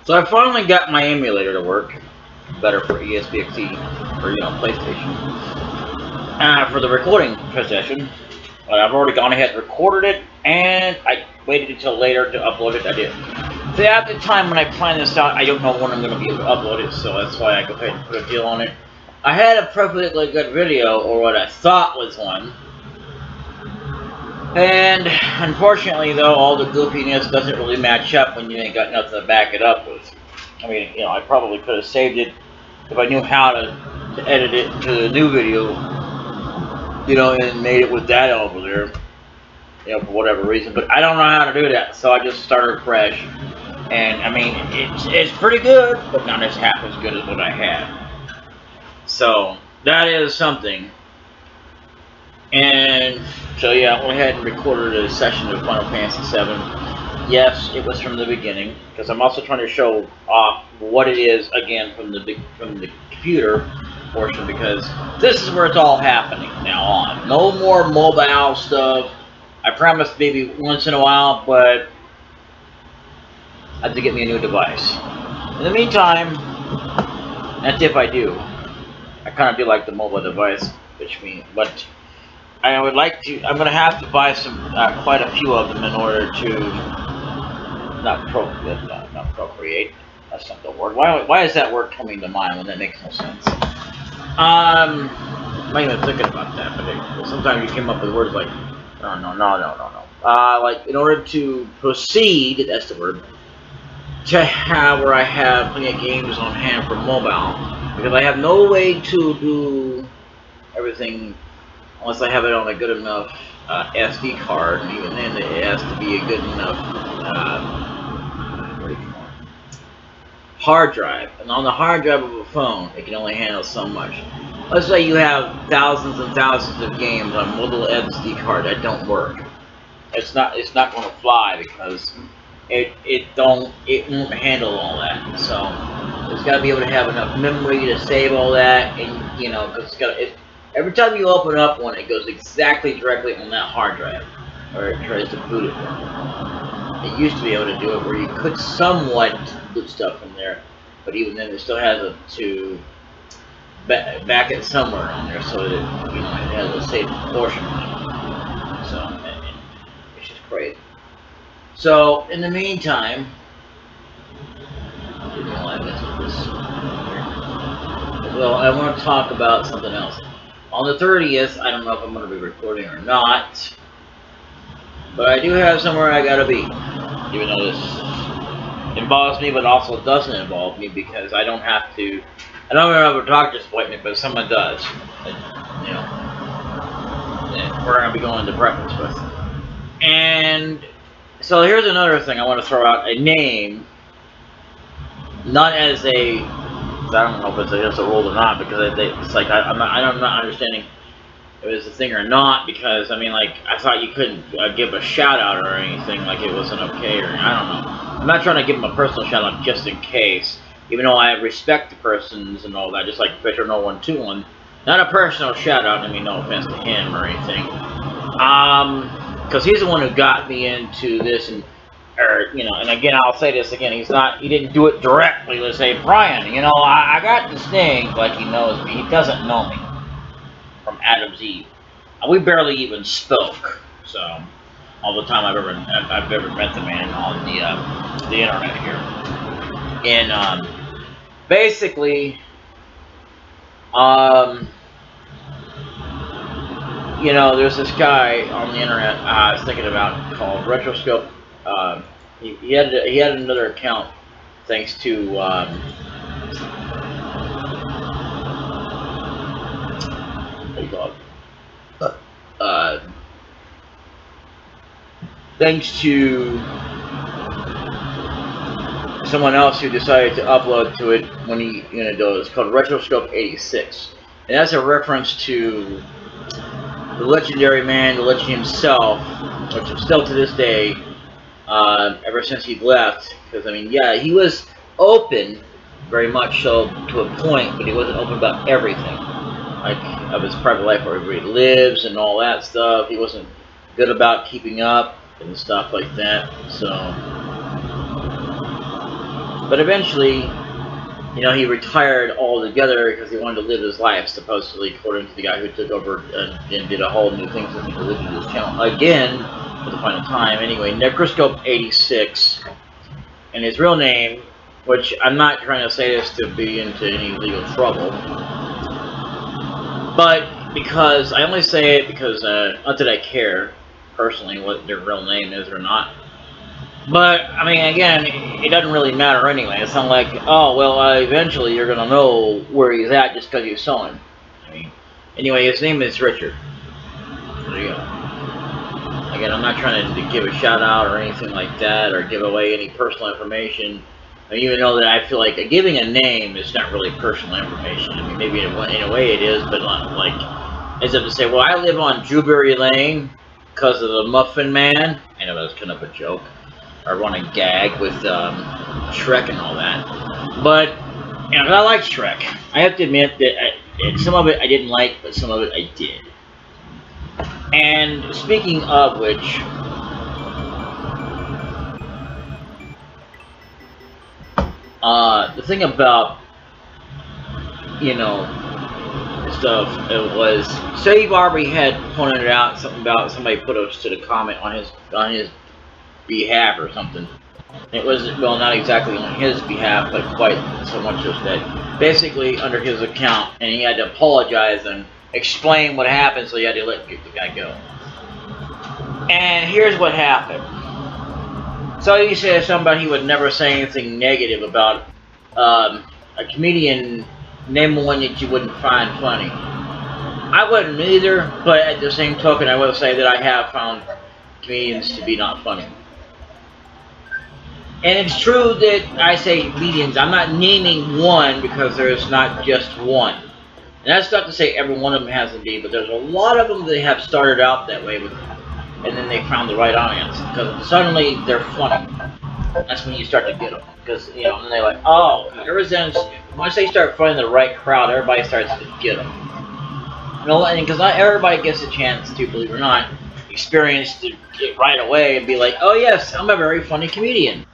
So I finally got my emulator to work better for ESPXE or PlayStation for the recording session. I've already gone ahead and recorded it, and I waited until later to upload it. I did. So at the time when I planned this out, I don't know when I'm going to be able to upload it, so that's why I go ahead and put a deal on it. I had a perfectly good video, or what I thought was one. And unfortunately, though, all the goofiness doesn't really match up when you ain't got nothing to back it up with. I mean, I probably could have saved it if I knew how to edit it to the new video, and made it with that over there, for whatever reason. But I don't know how to do that, so I just started fresh. And I mean, it's pretty good, but not as half as good as what I had. So that is something. And so yeah, I went ahead and recorded a session of Final Fantasy VII. Yes, it was from the beginning, because I'm also trying to show off what it is again from the computer portion, because this is where it's all happening now on. No more mobile stuff. I promised maybe once in a while, but I have to get me a new device. In the meantime, that's if I do. I kind of do like the mobile device, but I would like to. I'm going to have to buy quite a few of them in order to not procreate. That's not the word. Why is that word coming to mind when that makes no sense? I'm not even thinking about that, but sometimes you came up with words like no. Like in order to proceed, that's the word. To have where I have plenty of games on hand for mobile, because I have no way to do everything unless I have it on a good enough SD card, and even then it has to be a good enough hard drive. And on the hard drive of a phone, it can only handle so much. Let's say you have thousands and thousands of games on a little SD card that don't work. It's not going to fly, because it won't handle all that. So it's got to be able to have enough memory to save all that, and because every time you open up one, it goes exactly directly on that hard drive, or it tries to boot it. It used to be able to do it where you could somewhat boot stuff from there, but even then, it still has to back it somewhere on there so that it has a safe portion on it. So it's just crazy. So in the meantime, well, I want to talk about something else. On the 30th, I don't know if I'm going to be recording or not, but I do have somewhere I gotta be, even though this involves me, but also doesn't involve me, because I don't have a doctor's appointment, but someone does. We're going to be going to breakfast with. And so here's another thing I want to throw out: a name, not as a, I don't know if it's just a rule or not, because it's like I'm not understanding if it was a thing or not, because I mean, like, I thought you couldn't give a shout out or anything, like it wasn't okay, or I don't know. I'm not trying to give him a personal shout out just in case, even though I respect the persons and all that, just like Fisher No 121. Not a personal shout out. I mean, no offense to him or anything. Because he's the one who got me into this, and again, I'll say this again, he didn't do it directly. Let's say, Brian, I got this thing, like he knows me. He doesn't know me from Adam's Eve. We barely even spoke, so all the time I've ever met the man on the internet here. And basically, there's this guy on the internet I was thinking about called Retroscope. He had another account thanks to what do you call it? Thanks to someone else who decided to upload to it when he it's called Retroscope 86, and that's a reference to the legendary man, the legend himself, which is still to this day. Ever since he left, because I mean, yeah, he was open, very much so to a point, but he wasn't open about everything, like of his private life, where he lives and all that stuff. He wasn't good about keeping up and stuff like that. So But eventually, you know, he retired altogether because he wanted to live his life, supposedly, according to the guy who took over and did a whole new thing for me to live in this channel again for the final time. Anyway, Necroscope86, and his real name, which I'm not trying to say this to be into any legal trouble, but because I only say it because not that I care personally what their real name is or not. But, I mean, again, it doesn't really matter anyway. It's not like, oh, well, eventually you're going to know where he's at just because you saw him. I mean, anyway, his name is Richard. There you go. Again, I'm not trying to give a shout out or anything like that or give away any personal information. Even though that I feel like giving a name is not really personal information. I mean, maybe in a way it is, but not like, as if to say, well, I live on Drewberry Lane because of the Muffin Man. I know that's kind of a joke. Or running gag with Shrek and all that. But, you know, I like Shrek. I have to admit that some of it I didn't like, but some of it I did. And speaking of which, the thing about, you know, stuff, it was, Save Aubrey had pointed out something about somebody put us to the comment on his behalf or something. It was, well, not exactly on his behalf, but quite so much as that basically under his account, and he had to apologize and explain what happened, so he had to let the guy go. And here's what happened. So he said somebody he would never say anything negative about a comedian, name one that you wouldn't find funny. I wouldn't either, but at the same token, I will say that I have found comedians to be not funny. And it's true that I say comedians, I'm not naming one because there's not just one. And that's not to say every one of them has to be, but there's a lot of them that have started out that way, and then they found the right audience. Because suddenly they're funny. That's when you start to get them. Because, you know, and they're like, oh, ever since, once they start finding the right crowd, everybody starts to get them. You know, and because not everybody gets a chance to, believe it or not, experience to get right away and be like, oh yes, I'm a very funny comedian.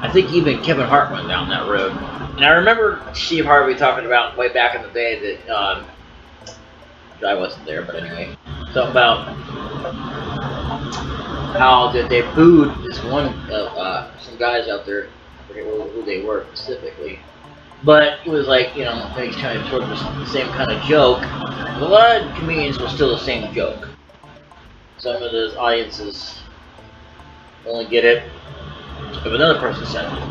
I think even Kevin Hart went down that road. And I remember Steve Harvey talking about way back in the day that, I wasn't there, but anyway, something about how that they booed this one, some guys out there, I forget who they were specifically, but it was like, you know, they kind of sort of the same kind of joke. A lot of comedians were still the same joke. Some of those audiences only get it if another person said it.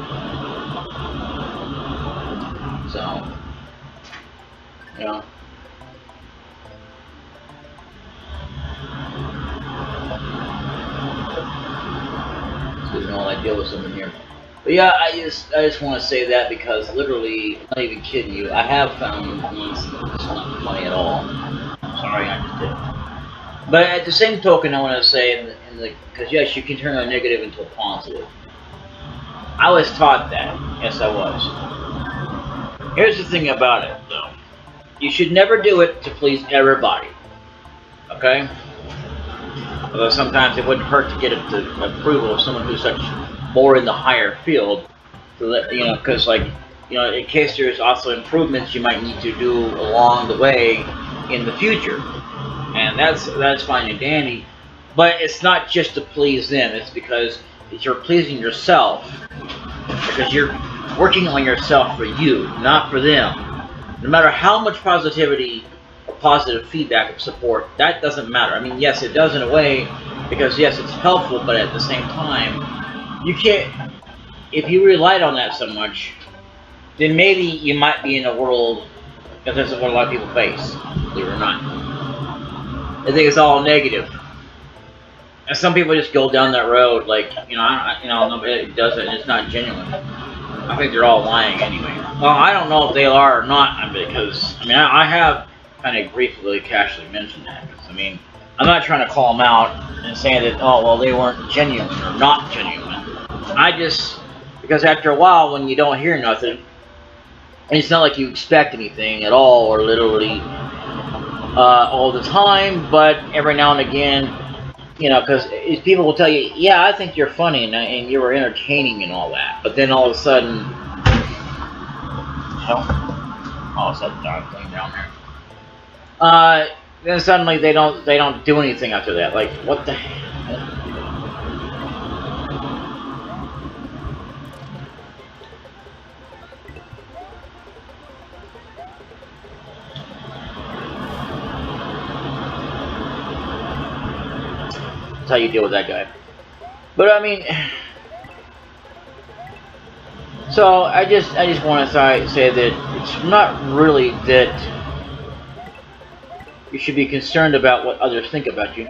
So, you know. Excuse me while I deal with something here. But yeah, I just want to say that because literally, I'm not even kidding you, I have found ones that's not funny at all. Sorry, I just did. But at the same token, I want to say, because yes, you can turn a negative into a positive. I was taught that. Yes, I was. Here's the thing about it, though. You should never do it to please everybody. Okay? Although sometimes it wouldn't hurt to get the approval of someone who's such more in the higher field. To let, you know, because, like, you know, in case there's also improvements you might need to do along the way in the future. And that's fine and dandy. But it's not just to please them. It's because you're pleasing yourself. Because you're working on yourself for you, not for them. No matter how much positivity or positive feedback or support, that doesn't matter. I mean, yes, it does in a way, because yes, it's helpful, but at the same time, you can't, if you relied on that so much, then maybe you might be in a world, because this is what a lot of people face, believe it or not. I think it's all negative. And some people just go down that road, like, nobody does it, and it's not genuine. I think they're all lying anyway. Well, I don't know if they are or not, because, I have kind of briefly, casually mentioned that. I mean, I'm not trying to call them out and saying that, oh, well, they weren't genuine or not genuine. Because after a while, when you don't hear nothing, and it's not like you expect anything at all, or literally all the time, but every now and again, You know, because people will tell you, yeah, I think you're funny and you were entertaining and all that, but then all of a sudden, all of a sudden, darn thing down there. Then suddenly they don't do anything after that. Like, what the hell? That's how you deal with that guy. But I mean, so I just want to say that it's not really that you should be concerned about what others think about you.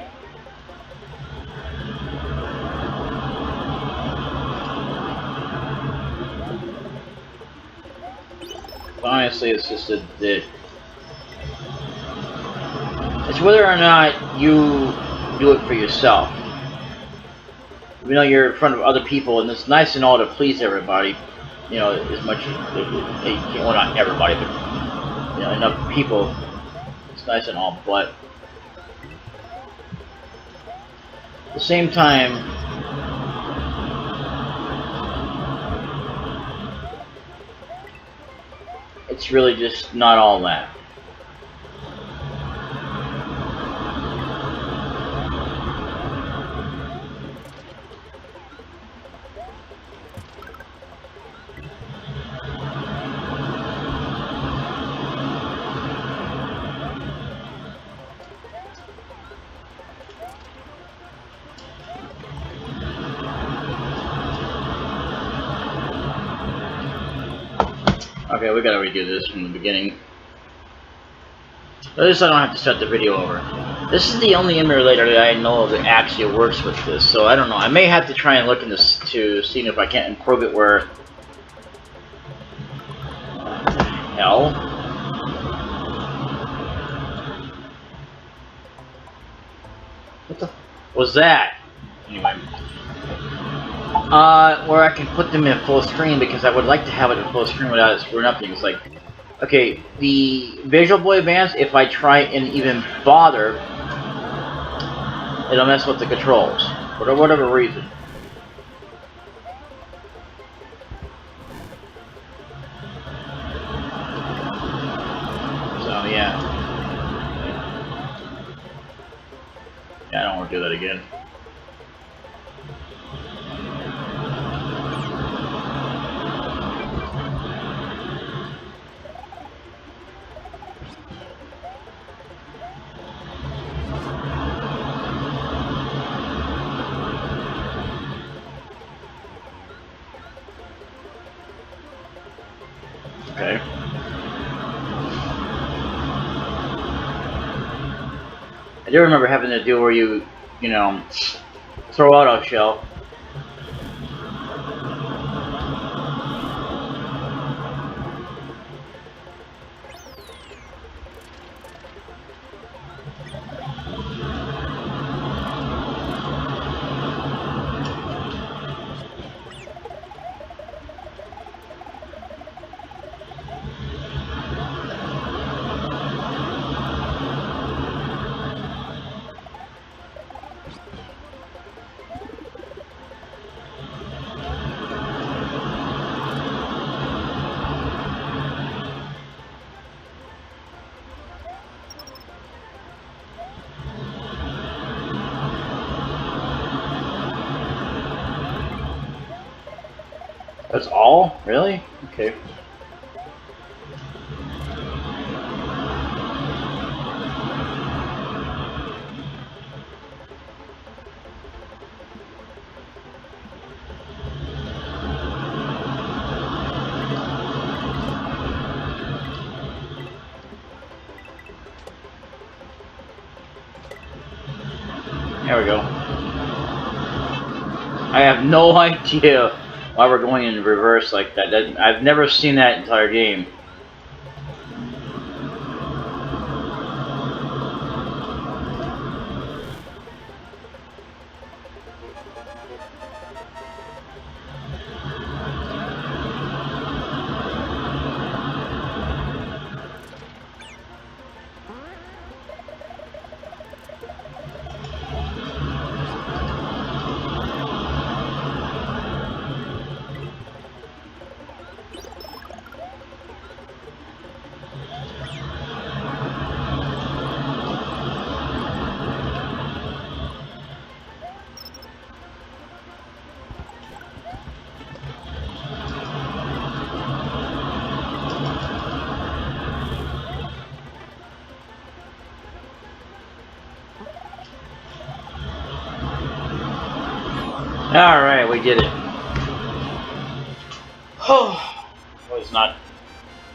But honestly, it's just that it's whether or not you do it for yourself. You know, you're in front of other people, and it's nice and all to please everybody. You know, as much well, not everybody, but you know, enough people. It's nice and all, but at the same time, it's really just not all that. Okay, we gotta redo this from the beginning. At least I don't have to start the video over. This is the only emulator that I know of that actually works with this, so I don't know. I may have to try and look into to see if I can't improve it where... What the hell? What the was that? Anyway. Where I can put them in full screen, because I would like to have it in full screen without it screwing up things. Like, okay, the Visual Boy Advance, if I try and even bother, it'll mess with the controls, for whatever reason. So, yeah. Yeah, I don't want to do that again. Okay. I do remember having to do where you know, throw out a shell. That's all? Really? Okay. There we go. I have no idea why we're going in reverse like that. I've never seen that entire game. Alright, we did it. Oh, it was not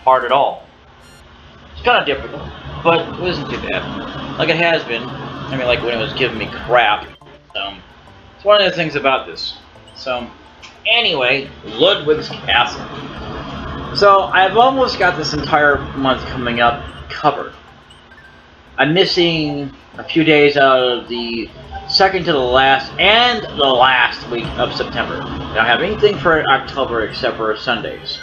hard at all. It's kind of difficult, but it wasn't too bad. Like it has been. I mean, like when it was giving me crap. It's one of the things about this. So, anyway, Ludwig's Castle. So, I've almost got this entire month coming up covered. I'm missing a few days out of the second to the last and the last week of September. I don't have anything for October except for Sundays.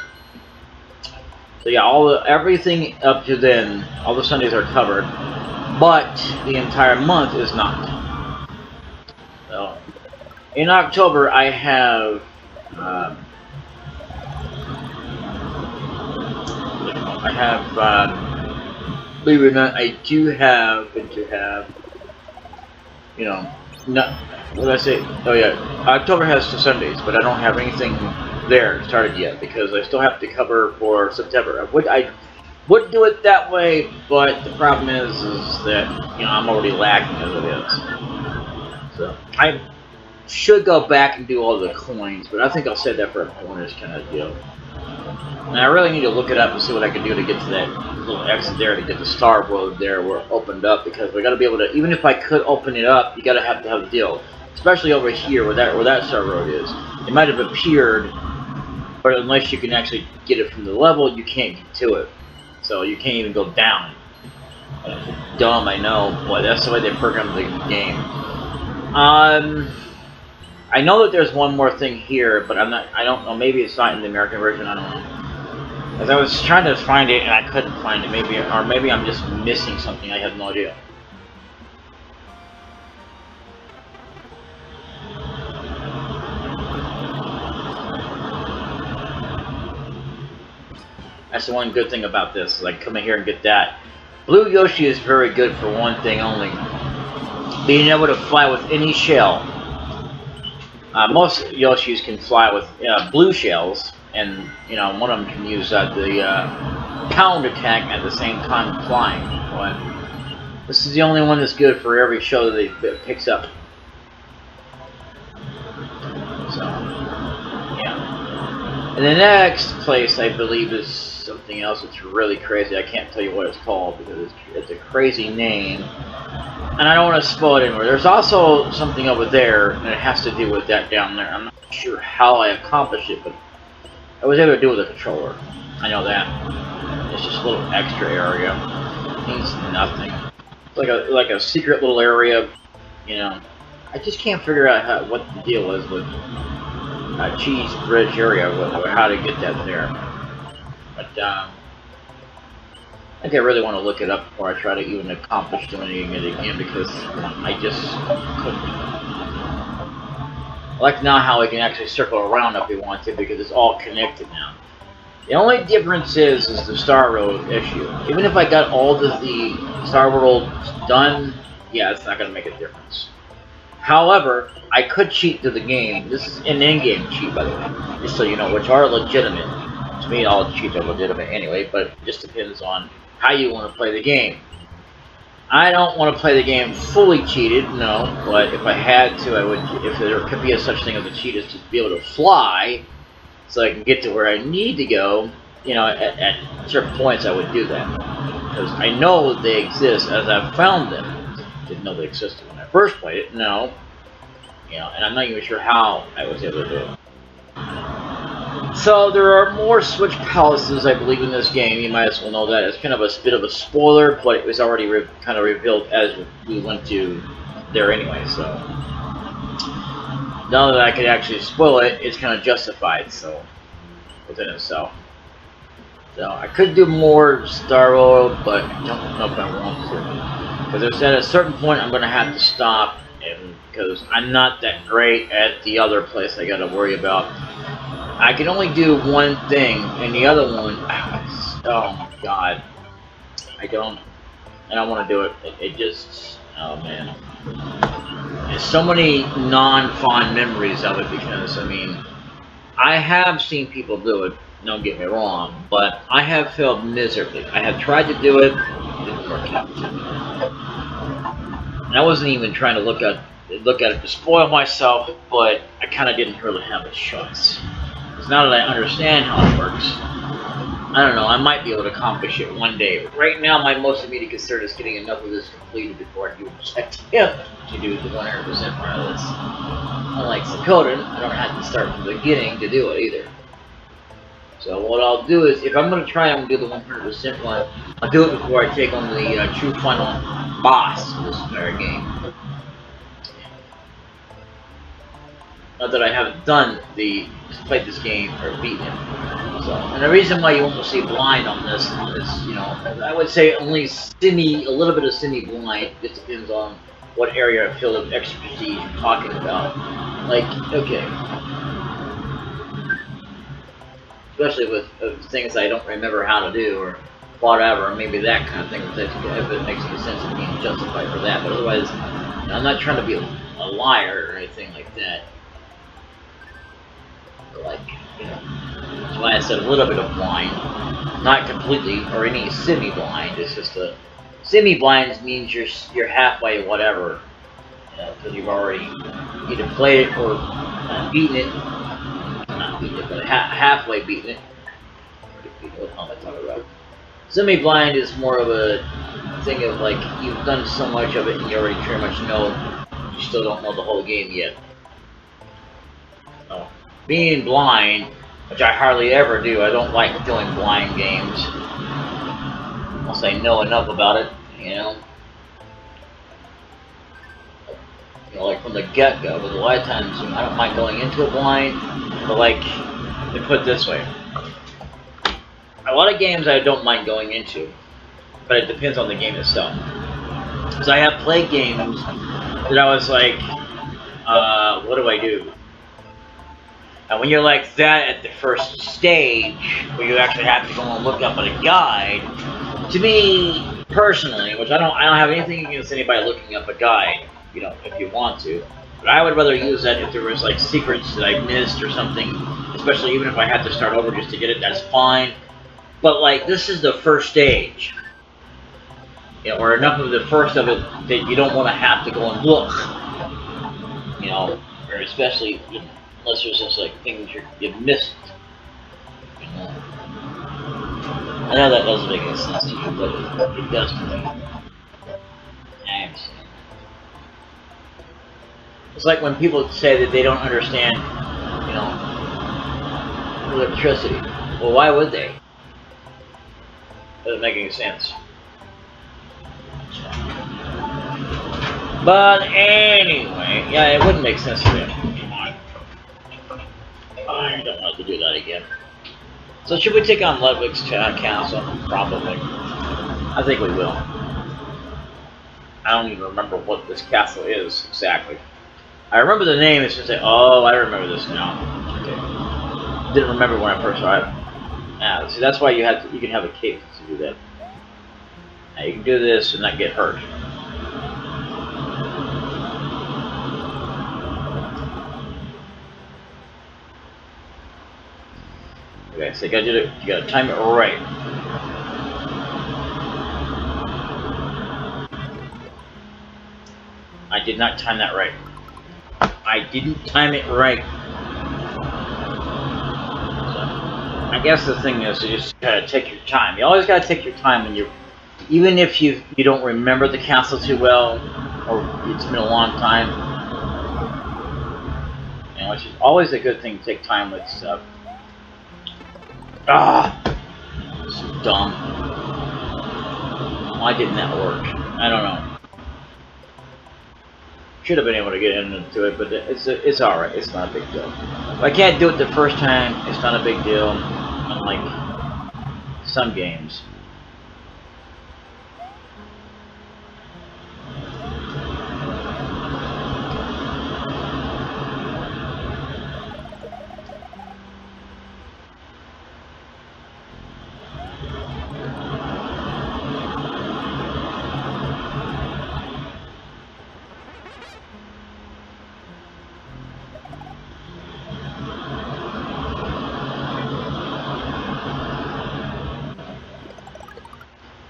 So yeah, everything up to then, all the Sundays are covered, but the entire month is not. So in October, I have believe it or not, I do happen to have, you know, not, what did I say? Oh yeah, October has 2 Sundays, but I don't have anything there started yet because I still have to cover for September. I would do it that way, but the problem is that, you know, I'm already lacking as it is. So I should go back and do all the coins, but I think I'll save that for a bonus kind of deal. And I really need to look it up and see what I can do to get to that little exit there, to get the Star Road there where it opened up, because we got to be able to, even if I could open it up, you got to have a deal. Especially over here where that Star Road is. It might have appeared, but unless you can actually get it from the level, you can't get to it. So you can't even go down. Dumb, I know, but that's the way they programmed the game. I know that there's one more thing here, but I don't know, maybe it's not in the American version, I don't know. As I was trying to find it and I couldn't find it, maybe I'm just missing something, I have no idea. That's the one good thing about this, is I come in here and get that. Blue Yoshi is very good for one thing only. Being able to fly with any shell. Most Yoshis can fly with blue shells, and you know, one of them can use the pound attack at the same time flying. But this is the only one that's good for every show that it picks up. So, yeah. And the next place, I believe, is something else that's really crazy. I can't tell you what it's called because it's a crazy name. And I don't want to spoil it anymore. There's also something over there, and it has to do with that down there. I'm not sure how I accomplished it, but I was able to do it with a controller. I know that. It's just a little extra area. It means nothing. It's like a secret little area, you know. I just can't figure out what the deal is with Cheese Bridge area, how to get that there. But I think I really want to look it up before I try to even accomplish doing it again, because I just couldn't. I like now how we can actually circle around if we want to, because it's all connected now. The only difference is the Star Road issue. Even if I got all the Star World done, yeah, it's not going to make a difference. However, I could cheat to the game. This is an in-game cheat, by the way, just so you know, which are legitimate. To me, all cheats are legitimate anyway, but it just depends on how you want to play the game. I don't want to play the game fully cheated, no, but if I had to, I would. If there could be a such thing as a cheat, is to be able to fly, so I can get to where I need to go. You know, at certain points, I would do that because I know they exist as I've found them. Didn't know they existed when I first played it. No, you know, and I'm not even sure how I was able to do it. So there are more Switch palaces, I believe, in this game. You might as well know that. It's kind of a bit of a spoiler, but it was already kind of revealed as we went to there anyway. So now that I could actually spoil it, it's kind of justified. So within itself. So I could do more Star Road, but I don't know if I want to, because there's at a certain point I'm going to have to stop, and because I'm not that great at the other place I got to worry about. I can only do one thing, and the other one, oh my god, I don't want to do it. It just, oh man, there's so many non-fond memories of it, because I mean, I have seen people do it. Don't get me wrong, but I have failed miserably. I have tried to do it, it didn't work out. And I wasn't even trying to look at look at it to spoil myself, but I kind of didn't really have a choice. Because now that I understand how it works, I don't know, I might be able to accomplish it one day. But right now, my most immediate concern is getting enough of this completed before I do attempt to do the 100% part of this. Unlike Suikoden, I don't have to start from the beginning to do it either. So what I'll do is, if I'm going to try and do the 100% one, I'll do it before I take on the true final boss of this entire game. Not that I haven't played this game or beaten it. So, and the reason why you won't see blind on this is, you know, I would say only a little bit of semi-blind. It depends on what area of field of expertise you're talking about. Like, okay. Especially with things I don't remember how to do or whatever, maybe that kind of thing, if it makes any sense to me and justify for that. But otherwise, you know, I'm not trying to be a liar or anything like that. Like, you know, that's why I said a little bit of blind, not completely or any semi-blind. It's just a semi-blind means you're halfway whatever, because you've already either played it or beaten it. Not beaten it, but halfway beaten it. What am I talking about? Semi-blind is more of a thing of like you've done so much of it and you already pretty much know. You still don't know the whole game yet. Oh. Being blind, which I hardly ever do, I don't like doing blind games. Unless I know enough about it, you know. You know, like from the get-go, but a lot of times I don't mind going into it blind, but like, let me put it this way. A lot of games I don't mind going into, but it depends on the game itself. Because I have played games that I was like, what do I do? And when you're like that at the first stage, where you actually have to go and look up at a guide, to me personally, which I don't have anything against anybody looking up a guide, you know, if you want to, but I would rather use that if there was like secrets that I missed or something, especially even if I had to start over just to get it, that's fine. But like this is the first stage, you know, or enough of the first of it that you don't want to have to go and look, you know, or especially, you know, unless there's just like things you've missed. You know? I know that doesn't make any sense to you, but it does to me. And it's like when people say that they don't understand, you know, electricity. Well, why would they? Doesn't make any sense. But anyway, yeah, it wouldn't make sense to me. I don't want to do that again. So should we take on Ludwig's castle? Probably. I think we will. I don't even remember what this castle is exactly. I remember the name. It's just like, oh, I remember this now. Okay. Didn't remember when I first saw it. Yeah, see, that's why you can have a cape to do that. Now you can do this and not get hurt. Okay, so you gotta time it right. I did not time that right. I didn't time it right. So, I guess the thing is, you just gotta take your time. You always gotta take your time when even if you don't remember the castle too well, or it's been a long time. You know, which is always a good thing to take time with stuff. Ah, so dumb. Why didn't that work? I don't know. Should have been able to get into it, but it's alright. It's not a big deal. If I can't do it the first time, it's not a big deal. Unlike some games.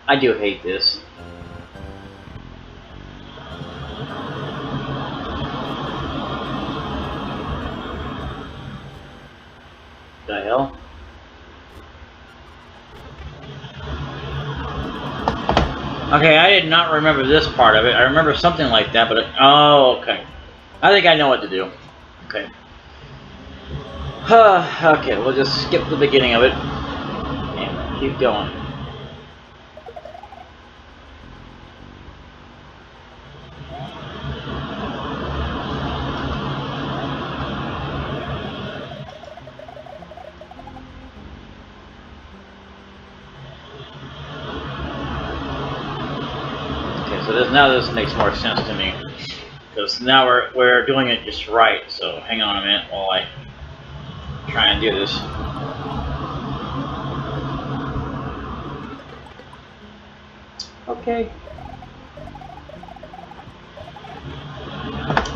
I do hate this. Okay, I did not remember this part of it. I remember something like that, but oh, okay. I think I know what to do. Okay. Okay, we'll just skip the beginning of it and keep going. Okay, so this makes more sense to me because now we're doing it just right. So hang on a minute while I try and do this. Okay.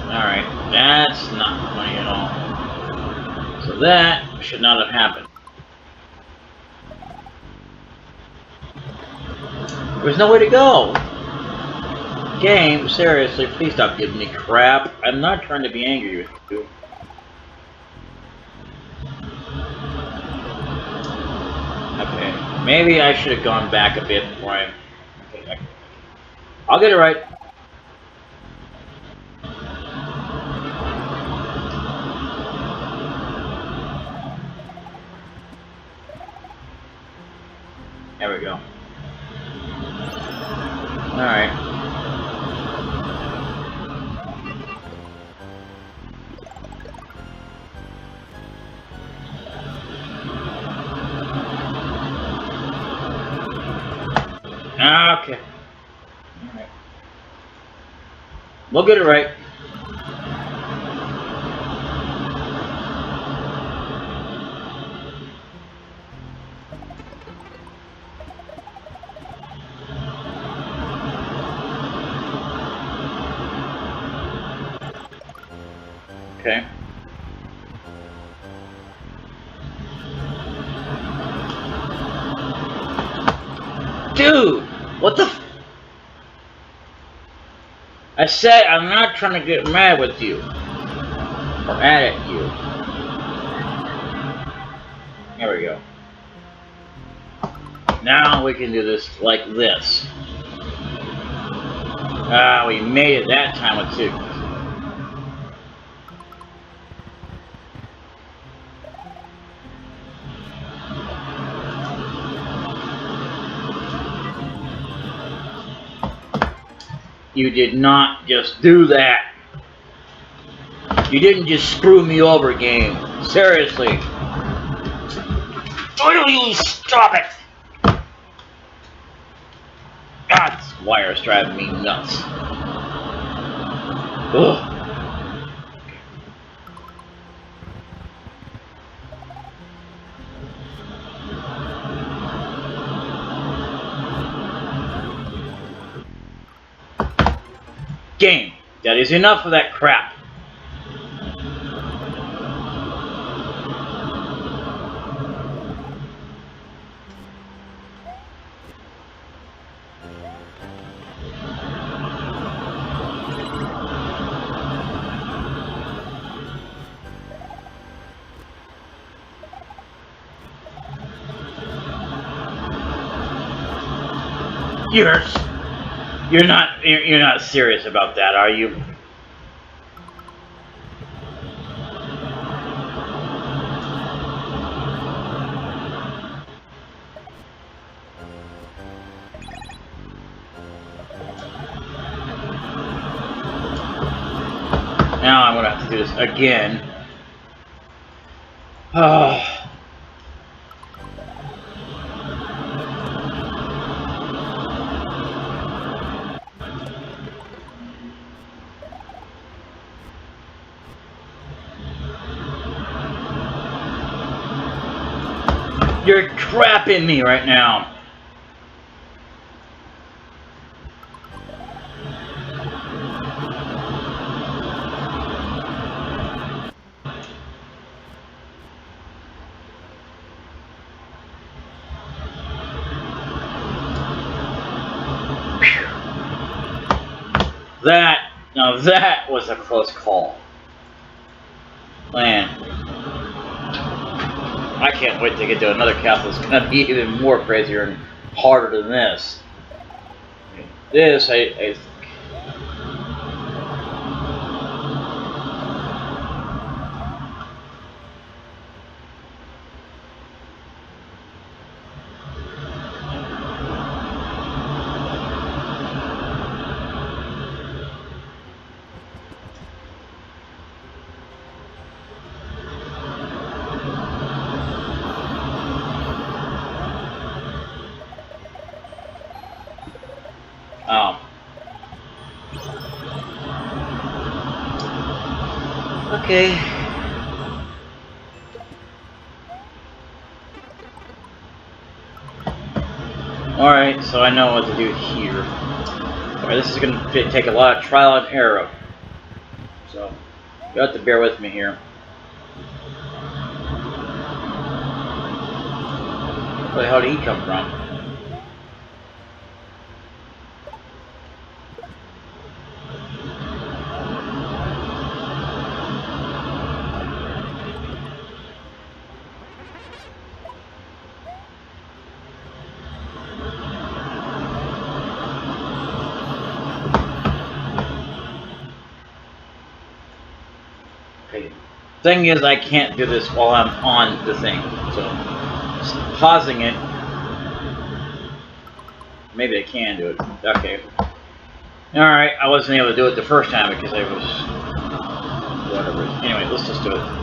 Alright, that's not funny at all. So that should not have happened. There's no way to go! Game, seriously, please stop giving me crap. I'm not trying to be angry with you. Okay, maybe I should have gone back a bit before I... Okay, I'll get it right. There we go. Alright. Okay. Alright. We'll get it right. Okay. Dude! What the f... I said I'm not trying to get mad with you. Or at you. There we go. Now we can do this like this. Ah, we made it that time with two. You did not just do that. You didn't just screw me over, game. Seriously. Will you stop it? God, this wire's driving me nuts. Ugh. Game, that is enough of that crap. You're not serious about that, are you? Now I'm gonna have to do this again. You're trapping me right now. Now that was a close call. Man. I can't wait to get to another castle that's gonna be even more crazier and harder than this. this, I oh. Okay. Alright, so I know what to do here. Alright, this is going to take a lot of trial and error. So, you have to bear with me here. Where the hell did he come from? Okay. Thing is, I can't do this while I'm on the thing. So, just pausing it. Maybe I can do it. Okay. Alright, I wasn't able to do it the first time because I was... whatever. Anyway, let's just do it.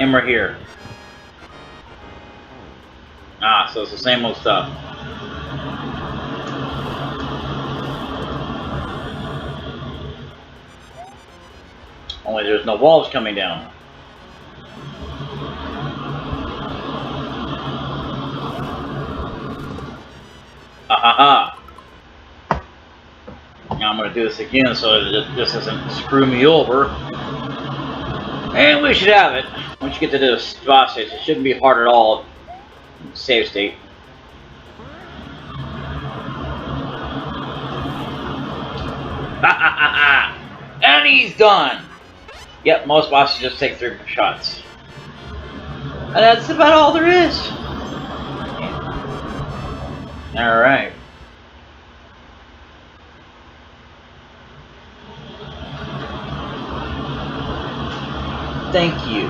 And we're here. Ah, so it's the same old stuff. Only there's no walls coming down. Ha ha ha. Now I'm going to do this again so that this doesn't screw me over. And we should have it. Once you get to this boss stage, it shouldn't be hard at all. Save state. Ha ha ha ha! And he's done! Yep, most bosses just take 3 shots. And that's about all there is. Alright. Thank you.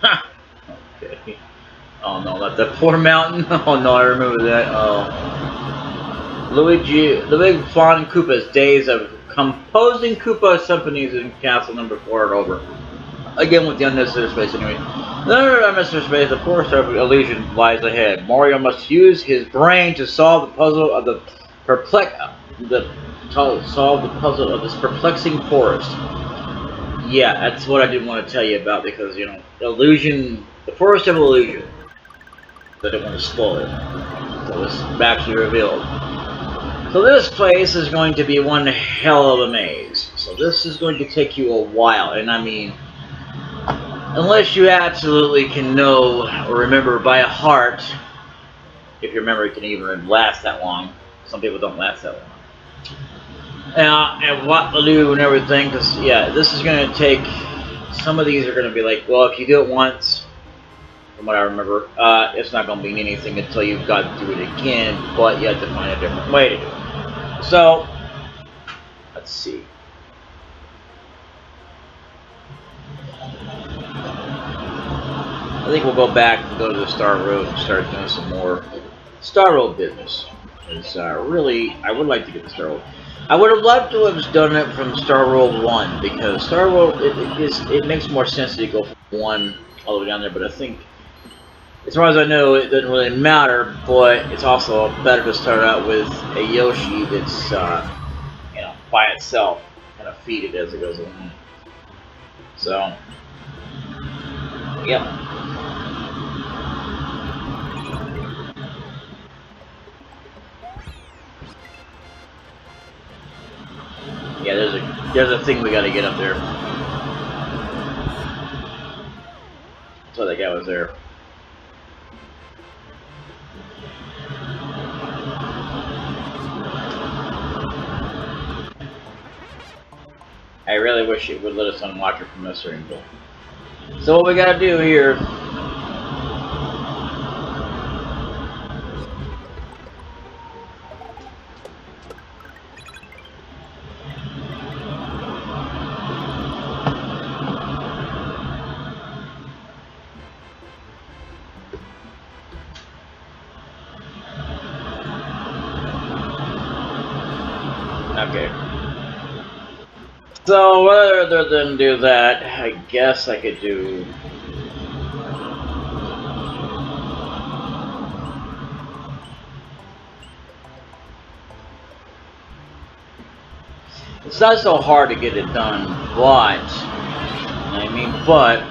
Ha! Okay. Oh no, not that poor mountain. Oh no, I remember that. Oh. Ludwig von Koopa's days of composing Koopa symphonies in Castle Number 4 are over. Again with the unnecessary space anyway. Another unnecessary space, the forest of illusion lies ahead. Mario must use his brain to solve the puzzle of this perplexing forest. Yeah, that's what I did want to tell you about because, you know, illusion, the forest of illusion. I didn't want to spoil it. So it's actually revealed. So this place is going to be one hell of a maze. So this is going to take you a while, and I mean, unless you absolutely can know or remember by heart, if your memory can even last that long. Some people don't last that long. And what to do and everything, because yeah, this is going to take, some of these are going to be like, well, if you do it once, from what I remember, it's not going to mean anything until you've got to do it again, but you have to find a different way to do it. So, let's see. I think we'll go back and go to the Star Road and start doing some more Star Road business. It's really, I would like to get the Star Road. I would have loved to have done it from Star World 1, because Star World, it makes more sense to go from 1 all the way down there, but I think, as far as I know, it doesn't really matter, but it's also better to start out with a Yoshi that's, you know, by itself, kind of feed it as it goes along. So, yeah. Yeah, there's a thing we gotta get up there. So that guy was there. I really wish it would let us unlock it from this angle. So what we gotta do here. Okay. So rather than do that, I guess I could do. It's not so hard to get it done, but but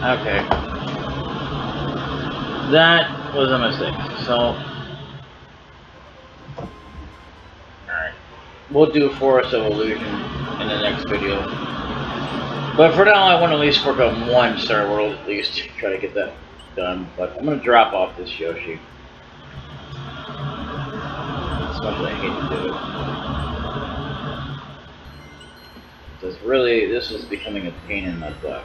okay, that was a mistake. So, alright, we'll do Forest of Illusion in the next video. But for now, I want to at least work on one Star World, at least try to get that done. But I'm gonna drop off this Yoshi. As much as I hate to do it. Because really, this is becoming a pain in my butt.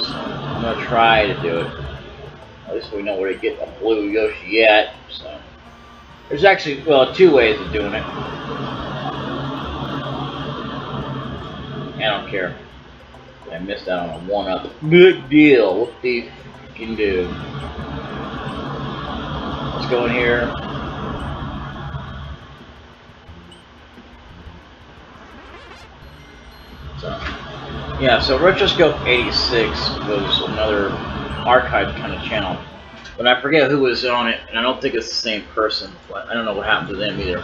So I'm gonna try to do it. At least we know where to get a blue Yoshi yet. So there's actually, well, two ways of doing it. I don't care. I missed out on a 1-up. Good deal. What do you can do? Let's go in here. So, yeah, so Retroscope 86 was another archived kind of channel. But I forget who was on it, and I don't think it's the same person. But I don't know what happened to them either.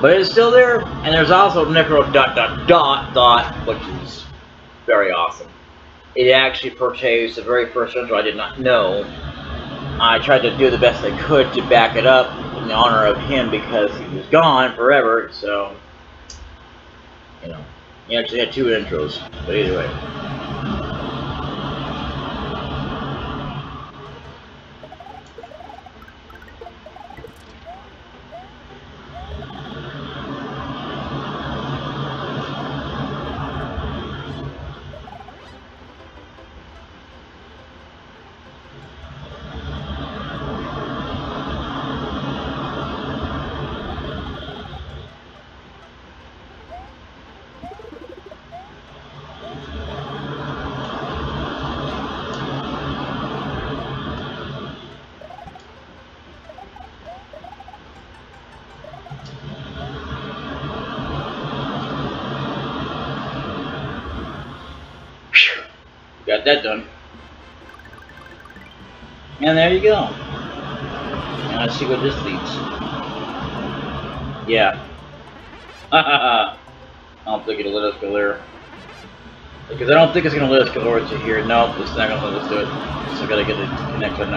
But it's still there, and there's also Necro ... which is very awesome. It actually portrays the very first intro I did not know. I tried to do the best I could to back it up in honor of him because he was gone forever, so, you know, he actually had 2 intros, but either way. Got that done. And there you go. And let's see what this leads. Yeah. I don't think it'll let us go there. Because I don't think it's going to let us go over to here. Nope, it's not going to let us do it. So I got to get it connected.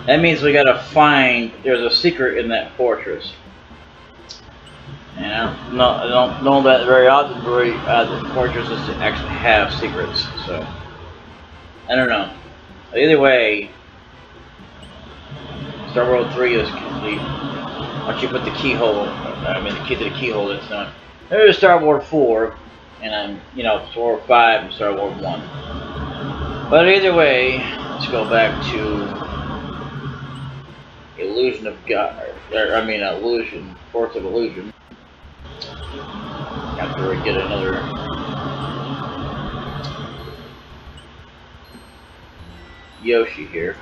That means we got to find, there's a secret in that fortress. And I don't know that very often where the fortresses actually have secrets. So, I don't know. But either way, Star World 3 is complete. Once you put the keyhole, the key to the keyhole, it's done. There's Star Wars 4, and I'm, Star Wars 5 and Star Wars 1. But either way, let's go back to Illusion of God. Illusion, Force of Illusion. After we get another. Yoshi here.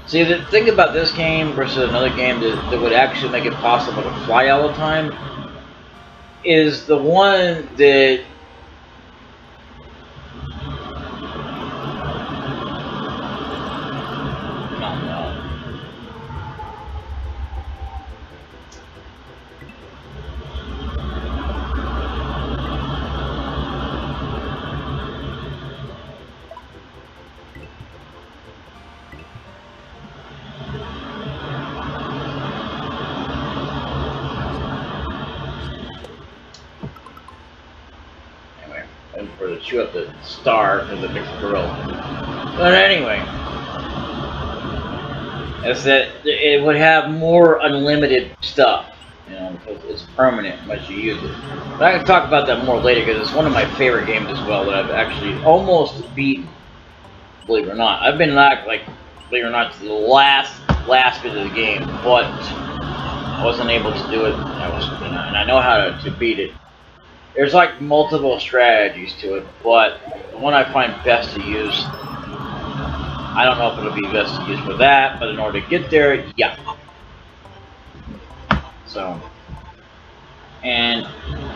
See, the thing about this game versus another game that would actually make it possible to fly all the time is the one that and for the chew up the star because it makes it grill. But anyway, is that it would have more unlimited stuff, you know, because it's permanent once you use it. But I can talk about that more later because it's one of my favorite games as well that I've actually almost beaten. Believe it or not, I've been knocked, like, believe it or not, to the last bit of the game, but I wasn't able to do it. And I know how to beat it. There's like multiple strategies to it, but the one I find best to use, I don't know if it'll be best to use for that, but in order to get there, yeah. So, and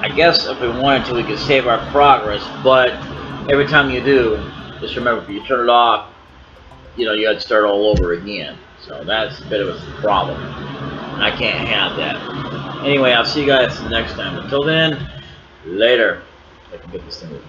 I guess if we wanted to, we could save our progress, but every time you do, just remember, if you turn it off, you know, you had to start all over again. So that's a bit of a problem, and I can't have that. Anyway, I'll see you guys next time. Until then, later. I can get this thing moving.